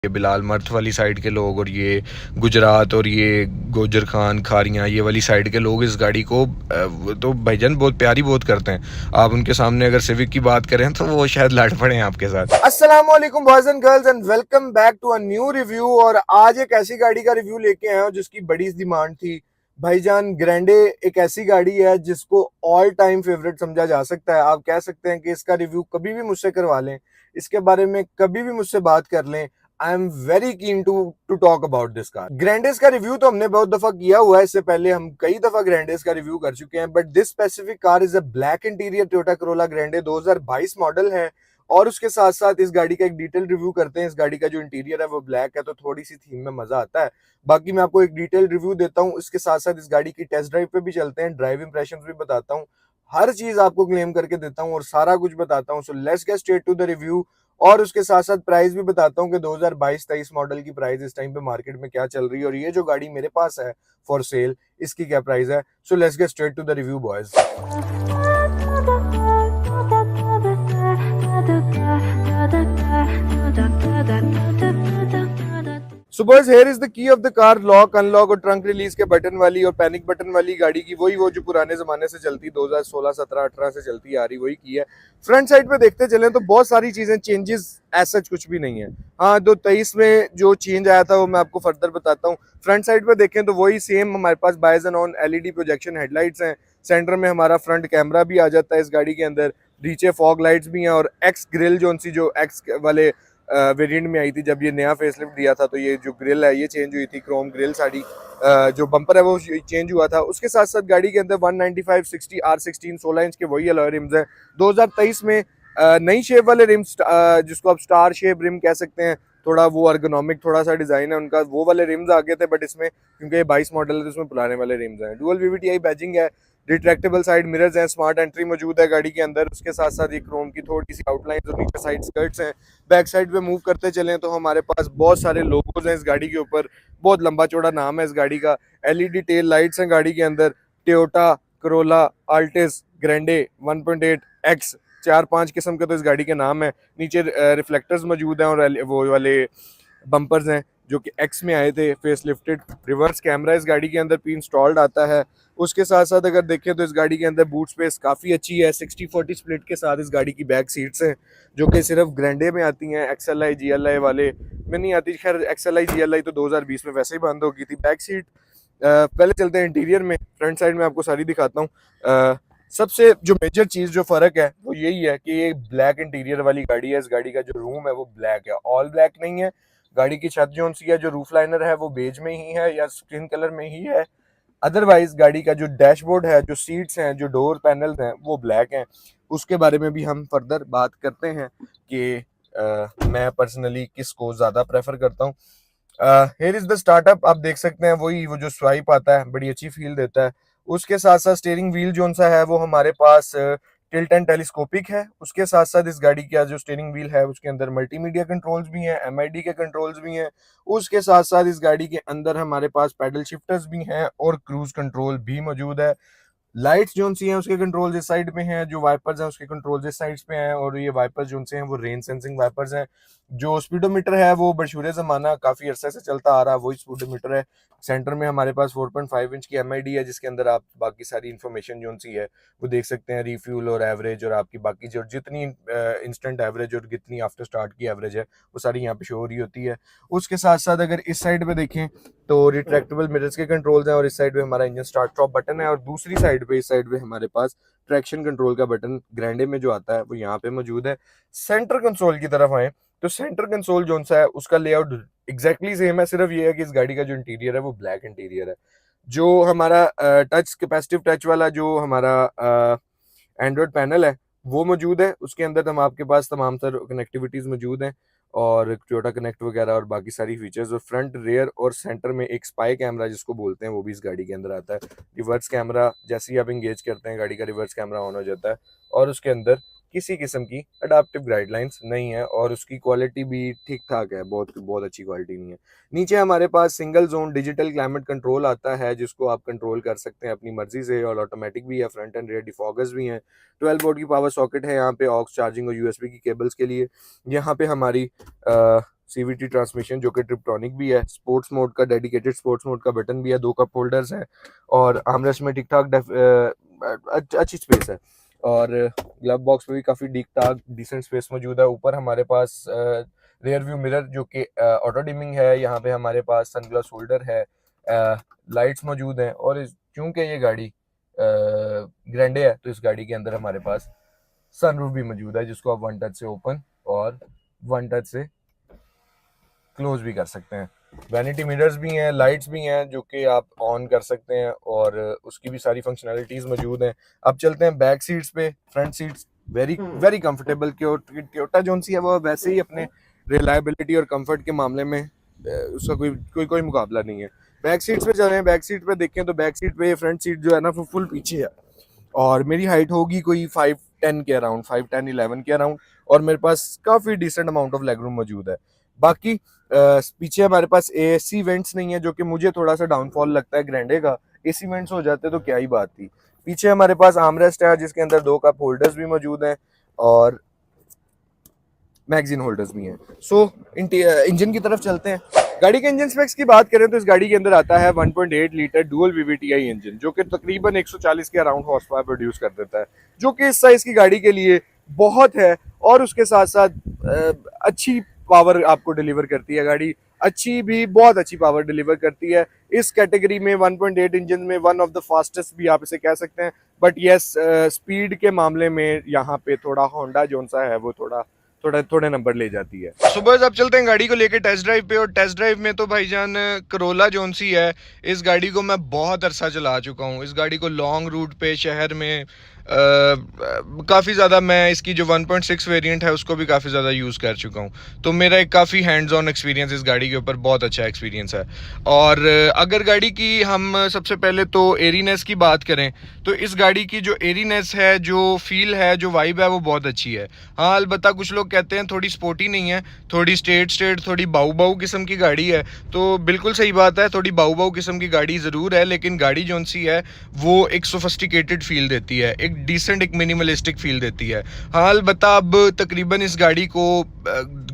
ये बिलाल मर्थ वाली साइड के लोग और ये गुजरात और ये गोजर खान खारियाँ ये वाली साइड के लोग इस गाड़ी को तो भाईजान बहुत प्यारी बहुत करते हैं। आप उनके सामने अगर सिविक की बात करें तो वो शायद लड़ पड़े हैं आपके साथ। अस्सलाम वालेकुम boys and girls and welcome back to a new review. और आज एक ऐसी गाड़ी का रिव्यू लेके आया हूँ जिसकी बड़ी डिमांड थी। भाईजान ग्रैंडे एक ऐसी गाड़ी है जिसको ऑल टाइम फेवरेट समझा जा सकता है। आप कह सकते हैं कि इसका रिव्यू कभी भी मुझसे करवा लें, इसके बारे में कभी भी मुझसे बात कर लें। I am very keen to talk about this car. ग्रैंडेस का रिव्यू तो हमने बहुत दफा किया हुआ है, इससे पहले हम कई दफा ग्रैंडेस का रिव्यू कर चुके हैं, but this specific car is a black interior Toyota Corolla Grande 2022 model है। और उसके साथ साथ इस गाड़ी का एक डिटेल रिव्यू करते हैं। इस गाड़ी का जो इंटीरियर है वो ब्लैक है, तो थोड़ी सी थीम में मजा आता है। बाकी मैं आपको एक डिटेल रिव्यू देता हूँ, इसके साथ साथ इस गाड़ी की टेस्ट ड्राइव पे भी चलते हैं, ड्राइव इंप्रेशंस भी बताता हूँ, हर चीज आपको क्लेम करके देता हूँ और सारा कुछ बताता हूँ। So let's get straight to the review. और उसके साथ साथ प्राइस भी बताता हूँ कि 2022-23 मॉडल की प्राइस इस टाइम पे मार्केट में क्या चल रही है और ये जो गाड़ी मेरे पास है फॉर सेल इसकी क्या प्राइस है। So let's get straight to the review boys. So boys here is the key of the car. Lock unlock और ट्रंक रिलीज के बटन वाली और पैनिक बटन वाली गाड़ी की वही वो जो पुराने जमाने से चलती 2016 17 18 से चलती आ रही वही की है। फ्रंट साइड पे देखते चले तो बहुत सारी चीजें चेंजेस ऐसा कुछ भी नहीं है। हाँ, 2023 में जो चेंज आया था वो मैं आपको फर्दर बताता हूँ। फ्रंट साइड पे देखें तो वही सेम हमारे पास बाइज and on LED projection headlights हैं। सेंटर में हमारा फ्रंट कैमरा भी आ जाता है इस गाड़ी के अंदर। नीचे फॉग लाइट्स भी हैं और एक्स ग्रिल जो एक्स वाले वेरिएंट में आई थी जब ये नया फेसलिफ्ट दिया था, तो ये जो ग्रिल है ये चेंज हुई थी, क्रोम ग्रिल साड़ी जो बम्पर है वो चेंज हुआ था। उसके साथ साथ गाड़ी के अंदर 195 60 R16 16 इंच के वही अलॉय रिम्स हैं। 2023 में नई शेप वाले रिम्स जिसको आप स्टार शेप रिम कह सकते हैं, थोड़ा वो अर्गोनॉमिक थोड़ा सा डिजाइन है उनका, वो वाले रिम्स आ गए थे। बट इसमें क्योंकि ये 22 मॉडल है तो इसमें पुराने वाले रिम्स हैं। डुअल वीवीटीआई बैजिंग है, रिट्रैक्टेबल साइड मिरर्स हैं, स्मार्ट एंट्री मौजूद है गाड़ी के अंदर। उसके साथ साथ ये क्रोम की थोड़ी सी आउटलाइन और नीचे साइड स्कर्ट्स हैं। बैक साइड पे मूव करते चलें तो हमारे पास बहुत सारे लोगोज हैं इस गाड़ी के ऊपर, बहुत लंबा चौड़ा नाम है इस गाड़ी का। एलईडी टेल लाइट्स हैं गाड़ी के अंदर। Toyota Corolla Altis Grande 1.8 x 4-5 किस्म के तो इस गाड़ी के नाम है। नीचे रिफ्लेक्टर्स मौजूद हैं और वो वाले बम्पर्स हैं जो कि एक्स में आए थे फेस लिफ्टेड। रिवर्स कैमरा इस गाड़ी के अंदर भी इंस्टॉल्ड आता है। उसके साथ साथ अगर देखें तो इस गाड़ी के अंदर बूट स्पेस काफ़ी अच्छी है। 60-40 स्प्लिट के साथ इस गाड़ी की बैक सीट्स हैं जो कि सिर्फ ग्रैंडे में आती हैं, XLI GLI वाले में नहीं आती। खैर XLI GLI तो 2020 में वैसे ही बंद हो गई थी। बैक सीट पहले चलते हैं इंटीरियर में। फ्रंट साइड में आपको सारी दिखाता हूँ। सबसे जो मेजर चीज़ जो फ़र्क है वो यही है कि ये ब्लैक इंटीरियर वाली गाड़ी है। इस गाड़ी का जो रूम है वो ब्लैक है, ऑल ब्लैक नहीं है। गाड़ी की छत जो सी है, जो रूफ लाइनर है वो बेज में ही है या स्किन कलर में ही है। अदरवाइज गाड़ी का जो डैशबोर्ड है, जो सीट्स हैं, जो डोर पैनल्स हैं वो ब्लैक हैं। उसके बारे में भी हम फर्दर बात करते हैं कि मैं पर्सनली किसको ज़्यादा प्रेफर करता हूँ। हियर इज द स्टार्टअप, आप देख सकते हैं वही वो जो स्वाइप आता है बड़ी अच्छी फील देता है। उसके साथ साथ स्टीयरिंग व्हील जो सा है वो हमारे पास टिल्ट एंड टेलीस्कोपिक है। उसके साथ साथ इस गाड़ी का जो स्टीयरिंग व्हील है उसके अंदर मल्टीमीडिया कंट्रोल्स भी हैं, MID के कंट्रोल्स भी हैं। उसके साथ साथ इस गाड़ी के अंदर हमारे पास पैडल शिफ्टर्स भी हैं और क्रूज कंट्रोल भी मौजूद है। लाइट्स जो सी हैं उसके कंट्रोल्स इस साइड पे हैं, जो वाइपर्स हैं उसके कंट्रोल्स इस साइड पे हैं और ये वाइपर्स जो से हैं वो रेन सेंसिंग वाइपर्स हैं। जो स्पीडोमीटर है वो बशूरे ज़माना काफ़ी अरसे से चलता आ रहा है, वही स्पीडोमीटर है। सेंटर में हमारे पास 4.5 इंच की MID है जिसके अंदर आप बाकी सारी इन्फॉर्मेशन जो सी है वो देख सकते हैं, रिफ्यूल और एवरेज और आपकी बाकी जो जितनी इंस्टेंट एवरेज और कितनी आफ्टर स्टार्ट की एवरेज है वो सारी यहाँ पे शो हो रही होती है। उसके साथ साथ अगर इस साइड पे देखें तो रिट्रैक्टेबल मिरर्स के कंट्रोल्स हैं और इस साइड पे हमारा इंजन स्टार्ट स्टॉप बटन है और दूसरी साइड पे इस साइड पे हमारे पास ट्रैक्शन कंट्रोल का बटन ग्रैंडे में जो आता है वो यहाँ पे मौजूद है। सेंटर कंसोल की तरफ आए तो सेंटर कंसोल जो सा है उसका लेआउट एग्जैक्टली सेम है, सिर्फ ये है कि इस गाड़ी का जो इंटीरियर है वो ब्लैक इंटीरियर है। जो हमारा टच कैपेसिटिव टच वाला जो हमारा एंड्रॉयड पैनल है वो मौजूद है। उसके अंदर हम आपके पास तमाम तर कनेक्टिविटीज़ मौजूद हैं और टोयोटा कनेक्ट वगैरह और बाकी सारी फीचर्स। और फ्रंट रेयर और सेंटर में एक स्पाई कैमरा जिसको बोलते हैं वो भी इस गाड़ी के अंदर आता है। रिवर्स कैमरा जैसे ही आप इंगेज करते हैं गाड़ी का रिवर्स कैमरा ऑन हो जाता है और उसके अंदर किसी किस्म की अडाप्टिव गाइडलाइंस नहीं है और उसकी क्वालिटी भी ठीक ठाक है, बहुत बहुत अच्छी क्वालिटी नहीं है। नीचे हमारे पास single zone digital climate control आता है जिसको आप कंट्रोल कर सकते हैं अपनी मर्जी से और ऑटोमेटिक भी है। फ्रंट एंड रेयर डिफॉगर्स भी हैं। 12 वोल्ट की पावर सॉकेट है यहाँ पे ऑक्स चार्जिंग और USB की केबल्स के लिए। यहाँ पे हमारी CVT ट्रांसमिशन जो कि ट्रिप्टॉनिक भी है, स्पोर्ट्स मोड का डेडिकेटेड स्पोर्ट्स मोड का बटन भी है, 2 कप होल्डर्स है और आर्मरेस्ट में ठीक ठाक अच्छी स्पेस है और ग्लव बॉक्स में भी काफ़ी ठीक ठाक डिसेंट स्पेस मौजूद है। ऊपर हमारे पास रियर व्यू मिरर जो कि ऑटो डिमिंग है, यहाँ पे हमारे पास सनग्लास होल्डर है, लाइट्स मौजूद हैं और चूंकि ये गाड़ी ग्रैंडे है तो इस गाड़ी के अंदर हमारे पास सनरूफ भी मौजूद है जिसको आप वन टच से ओपन और वन टच से क्लोज भी कर सकते हैं। वैनिटी मिरर्स भी हैं, लाइट्स भी हैं जो कि आप ऑन कर सकते हैं और उसकी भी सारी फंक्शनैलिटीज़ मौजूद हैं। अब चलते हैं बैक सीट्स पे। Front seats very very comfortable. Toyota जोन सी है वो वैसे ही अपने रिलायबिलिटी और कंफर्ट के मामले में उसका कोई मुकाबला नहीं है। बैक सीट्स पे चल रहे हैं, बैक सीट पे देखें तो बैक सीट पे फ्रंट सीट जो है ना वो फुल पीछे है और मेरी हाइट होगी कोई 5'10" के अराउंड, 5'10" 11" के अराउंड और मेरे पास काफ़ी decent amount of leg room मौजूद है। बाकी पीछे हमारे पास AC वेंट्स नहीं है जो कि मुझे थोड़ा सा डाउनफॉल लगता है ग्रैंडे का। AC वेंट्स हो जाते तो क्या ही बात थी। पीछे हमारे पास आर्मरेस्ट है जिसके अंदर 2 कप होल्डर्स भी मौजूद हैं और मैगजीन होल्डर्स भी हैं। सो इंजन की तरफ चलते हैं। गाड़ी के इंजन स्पेक्स की बात करें तो इस गाड़ी के अंदर आता है 1.8 लीटर डुअल VVTi इंजन जो कि तकरीबन 140 के अराउंड हॉर्स पावर प्रोड्यूस कर देता है, जो कि इस साइज की गाड़ी के लिए बहुत है और उसके साथ साथ अच्छी पावर आपको डिलीवर करती है गाड़ी, अच्छी भी बहुत अच्छी पावर डिलीवर करती है। इस कैटेगरी में 1.8 इंजन में वन ऑफ द फास्टेस्ट भी आप इसे कह सकते हैं, बट यस स्पीड के मामले में यहाँ पे थोड़ा होंडा जोन सा है वो थोड़े नंबर ले जाती है। सुबह अब चलते हैं गाड़ी को लेके टेस्ट ड्राइव पे और टेस्ट ड्राइव में तो भाईजान करोला जोन सी है, इस गाड़ी को मैं बहुत अरसा चला चुका हूँ। इस गाड़ी को लॉन्ग रूट पे शहर में काफ़ी ज़्यादा मैं इसकी जो 1.6 वेरिएंट है उसको भी काफ़ी ज़्यादा यूज़ कर चुका हूँ, तो मेरा एक काफ़ी हैंड्स ऑन एक्सपीरियंस इस गाड़ी के ऊपर बहुत अच्छा एक्सपीरियंस है। और अगर गाड़ी की हम सबसे पहले तो एरीनेस की बात करें तो इस गाड़ी की जो एरीनेस है, जो फील है, जो वाइब है वो बहुत अच्छी है। हाँ अलबत्ता कुछ लोग कहते हैं थोड़ी स्पोर्टी नहीं है, थोड़ी स्ट्रेट थोड़ी बाऊ किस्म की गाड़ी है, तो बिल्कुल सही बात है, थोड़ी बाऊ किस्म की गाड़ी ज़रूर है, लेकिन गाड़ी जोन सी है वो एक सोफिस्टिकेटेड फील देती है, एक डिसेंट एक मिनिमलिस्टिक फील देती है। हाँ अलबत्ता अब तकरीबन इस गाड़ी को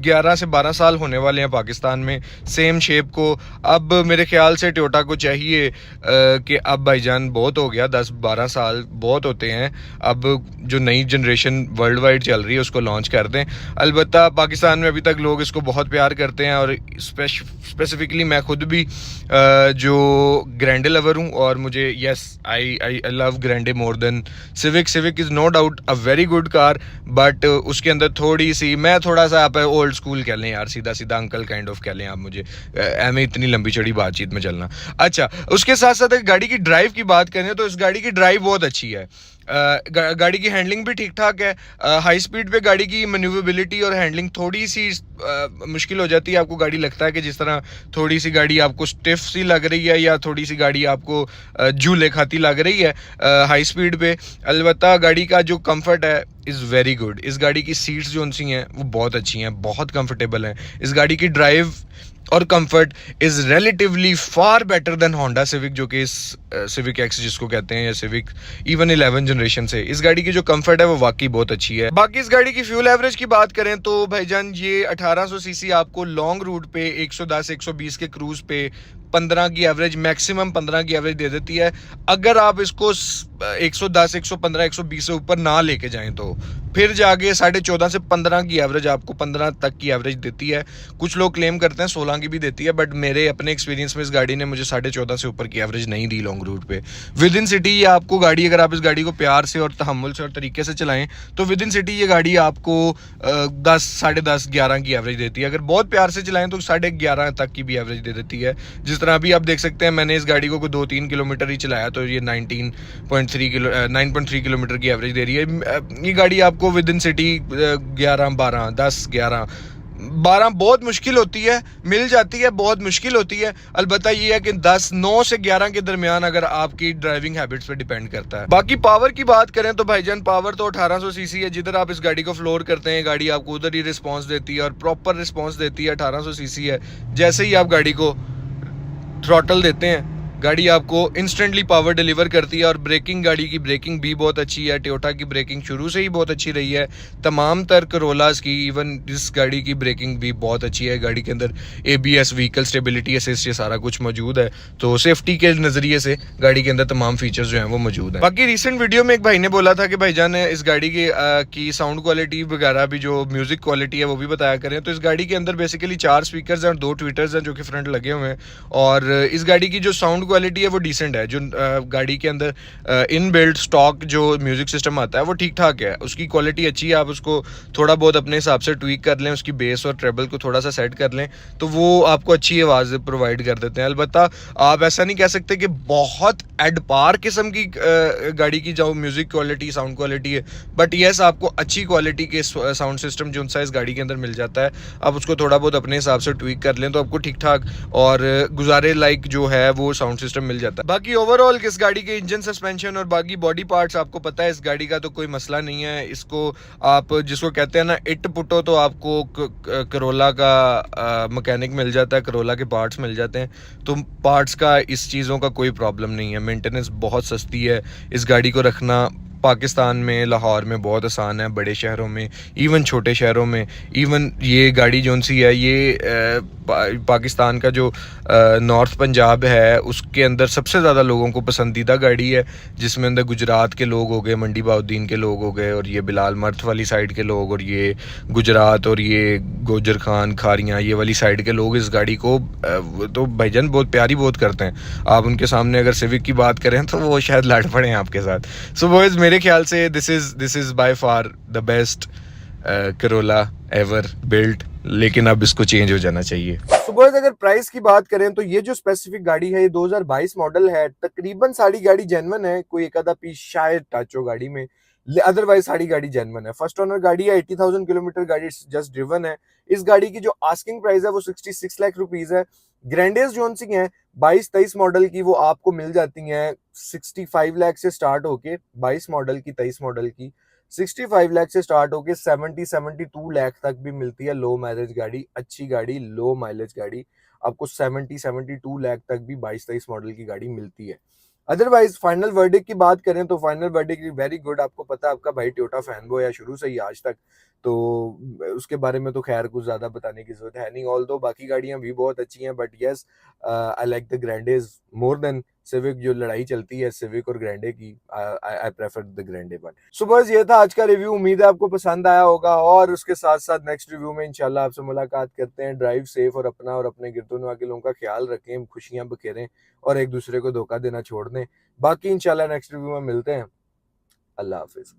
11 से 12 साल होने वाले हैं पाकिस्तान में सेम शेप को। अब मेरे ख्याल से टोयोटा को चाहिए कि अब भाईजान बहुत हो गया, 10-12 साल बहुत होते हैं, अब जो नई जनरेशन वर्ल्ड वाइड चल रही है उसको लॉन्च कर दें। अलबत्ता पाकिस्तान में अभी तक लोग इसको बहुत प्यार करते हैं और स्पेसिफिकली मैं खुद भी जो ग्रैंडे लवर हूँ और मुझे yes I love Grande more than Civic is no doubt a very good car, but उसके अंदर थोड़ी सी मैं थोड़ा सा आप ओल्ड स्कूल कह लें यार, सीधा अंकल काइंड ऑफ कह लें आप मुझे, एम इतनी लंबी चौड़ी बातचीत में चलना। अच्छा उसके साथ साथ गाड़ी की ड्राइव की बात करें तो इस गाड़ी की ड्राइव बहुत अच्छी है। गाड़ी की हैंडलिंग भी ठीक ठाक है। हाई स्पीड पे गाड़ी की मैन्यूवरेबिलिटी और हैंडलिंग थोड़ी सी मुश्किल हो जाती है, आपको गाड़ी लगता है कि जिस तरह थोड़ी सी गाड़ी आपको स्टिफ सी लग रही है या थोड़ी सी गाड़ी आपको झूले खाती लग रही है हाई स्पीड पे। अलबत्ता गाड़ी का जो कंफर्ट है इज़ वेरी गुड। इस गाड़ी की सीट्स जो सी हैं वो बहुत अच्छी हैं, बहुत कंफर्टेबल हैं। इस गाड़ी की ड्राइव और comfort is relatively far better than Honda civic, जो कि इस सिविक एक्स जिसको कहते हैं या सिविक इवन 11 जनरेशन से इस गाड़ी की जो कंफर्ट है वो वाकई बहुत अच्छी है। बाकी इस गाड़ी की फ्यूल एवरेज की बात करें तो भाईजान ये 1800 सीसी आपको लॉन्ग रूट पे 110-120 के क्रूज पे 15 की एवरेज, मैक्सिमम 15 की एवरेज दे देती है। अगर आप इसको 110, 115, 120 से ऊपर ना लेके जाएं तो फिर जाके 14.5 से 15 की एवरेज आपको 15 तक की एवरेज देती है। कुछ लोग क्लेम करते हैं 16 की भी देती है, बट मेरे अपने एक्सपीरियंस में इस गाड़ी ने मुझे 14.5 से ऊपर की एवरेज नहीं दी लॉन्ग रूट पे। विद इन सिटी ये आपको गाड़ी, अगर आप इस गाड़ी को प्यार से और तहम्मुल से और तरीके से चलाएं तो विद इन सिटी ये गाड़ी आपको 10, 10.5, 11 की एवरेज देती है। अगर बहुत प्यार से चलाएं तो 11.5 तक की भी एवरेज दे देती है। जिस तरह अभी आप देख सकते हैं मैंने इस गाड़ी को 2-3 किलोमीटर ही चलाया तो ये 9.3 किलोमीटर की एवरेज दे रही है। ये गाड़ी आपको विद इन सिटी 11, 12, 10, 11, 12 बहुत मुश्किल होती है, मिल जाती है, बहुत मुश्किल होती है। अलबत्ता ये है कि 9 से 11 के दरमियान अगर आपकी ड्राइविंग हैबिट्स पे डिपेंड करता है। बाकी पावर की बात करें तो भाईजान पावर तो 1800 सीसी है, जिधर आप इस गाड़ी को फ्लोर करते हैं गाड़ी आपको उधर ही रिस्पॉन्स देती है और प्रॉपर रिस्पॉन्स देती है। 1800 सीसी है, जैसे ही आप गाड़ी को थ्रॉटल देते हैं गाड़ी आपको इंस्टेंटली पावर डिलीवर करती है और ब्रेकिंग, गाड़ी की ब्रेकिंग भी बहुत अच्छी है। टोयोटा की ब्रेकिंग शुरू से ही बहुत अच्छी रही है, तमाम तर करोलास की, इवन इस गाड़ी की ब्रेकिंग भी बहुत अच्छी है। गाड़ी के अंदर ABS, व्हीकल स्टेबिलिटी असिस्ट, ये सारा कुछ मौजूद है, तो सेफ्टी के नज़रिए से गाड़ी के अंदर तमाम फीचर्स जो हैं वो मौजूद हैं। बाकी रिसेंट वीडियो में एक भाई ने बोला था कि भाईजान इस गाड़ी की साउंड क्वालिटी वगैरह भी, जो म्यूज़िक क्वालिटी है वो भी बताया करें। तो इस गाड़ी के अंदर बेसिकली 4 स्पीकर्स हैं और 2 ट्विटर्स हैं जो कि फ्रंट लगे हुए हैं, और इस गाड़ी की जो साउंड क्वालिटी है वो डिसेंट है। जो गाड़ी के अंदर इन बिल्ट स्टॉक जो म्यूज़िक सिस्टम आता है वो ठीक ठाक है, उसकी क्वालिटी अच्छी है। आप उसको थोड़ा बहुत अपने हिसाब से ट्वीक कर लें, उसकी बेस और ट्रेबल को थोड़ा सा सेट कर लें, तो वो आपको अच्छी आवाज़ प्रोवाइड कर देते हैं। अलबत्ता आप ऐसा नहीं कह सकते कि बहुत एड पार किस्म की गाड़ी की जो म्यूज़िक क्वालिटी, साउंड क्वालिटी है, बट येस आपको अच्छी क्वालिटी के साउंड सिस्टम जो सा इस गाड़ी के अंदर मिल जाता है। आप उसको थोड़ा बहुत अपने हिसाब से ट्वीक कर लें तो आपको ठीक ठाक और गुजारे लाइक जो है वो साउंड सिस्टम मिल जाता है। बाकी ओवरऑल इस गाड़ी के इंजन, सस्पेंशन और बाकी बॉडी पार्ट्स आपको पता है, इस गाड़ी का तो कोई मसला नहीं है। इसको आप जिसको कहते हैं ना इट पुटो, तो आपको करोला का मैकेनिक मिल जाता है, करोला के पार्ट्स मिल जाते हैं, तो पार्ट्स का इस चीज़ों का कोई प्रॉब्लम नहीं है। मेंटेनेंस बहुत सस्ती है, इस गाड़ी को रखना पाकिस्तान में, लाहौर में बहुत आसान है, बड़े शहरों में, इवन छोटे शहरों में। इवन ये गाड़ी जोन सी है ये पाकिस्तान का जो नॉर्थ पंजाब है उसके अंदर सबसे ज़्यादा लोगों को पसंदीदा गाड़ी है, जिसमें अंदर गुजरात के लोग हो गए, मंडी बहाउद्दीन के लोग हो गए, और ये बिलाल मर्थ वाली साइड के लोग, और ये गुजरात और ये गोजर खान, खारियाँ, ये वाली साइड के लोग इस गाड़ी को तो भाईजान बहुत प्यारी बहुत करते हैं। आप उनके सामने अगर सिविक की बात करें तो वो शायद लड़ पड़े हैं आपके साथ। सो बॉयज, मेरे ख्याल से this is by far the best Corolla ever built, लेकिन अब इसको चेंज हो जाना चाहिए। सुबह अगर प्राइस की बात करें तो ये जो स्पेसिफिक गाड़ी है ये 2022 मॉडल है, तकरीबन सारी गाड़ी जेन्युइन है, कोई एक आधा पीस शायद टच हो गाड़ी में, अदरवाइज सारी गाड़ी जेन्युइन है। फर्स्ट ओनर गाड़ी है, 80,000 किलोमीटर गाड़ी जस्ट ड्रिवन है। इस गाड़ी की जो आस्किंग प्राइस है वो 66 लाख रुपीज है। ग्रैंडेस जोन सी है 22-23 मॉडल की, वो आपको मिल जाती हैं 65 लाख से स्टार्ट होके, 22 मॉडल की, 23 मॉडल की 65 लाख से स्टार्ट होके 70-72 लाख तक भी मिलती है। लो माइलेज गाड़ी, अच्छी गाड़ी, लो माइलेज गाड़ी आपको 70-72 लाख तक भी 22-23 मॉडल की गाड़ी मिलती है। अदरवाइज फाइनल वर्डिक्ट की बात करें तो फाइनल वर्डिक्ट वेरी गुड। आपको पता है आपका भाई टोयोटा फैन बॉय है शुरू से ही आज तक, तो उसके बारे में तो खैर कुछ ज्यादा बताने की जरूरत है नहीं। ऑल दो बाकी गाड़ियां भी बहुत अच्छी हैं, but yes I like the Grandes more than Civic. जो लड़ाई चलती है सिविक और ग्रैंडे की, I prefer the Grande one. So बस ये था आज का रिव्यू, उम्मीद है आपको पसंद आया होगा, और उसके साथ साथ नेक्स्ट रिव्यू में इंशाल्लाह आपसे मुलाकात करते हैं। ड्राइव सेफ और अपना और अपने गिरदोनवा के लोगों का ख्याल रखें, खुशियां बखेरें और एक दूसरे को धोखा देना छोड़ दें। बाकी इंशाल्लाह नेक्स्ट रिव्यू में मिलते हैं। अल्लाह हाफिज।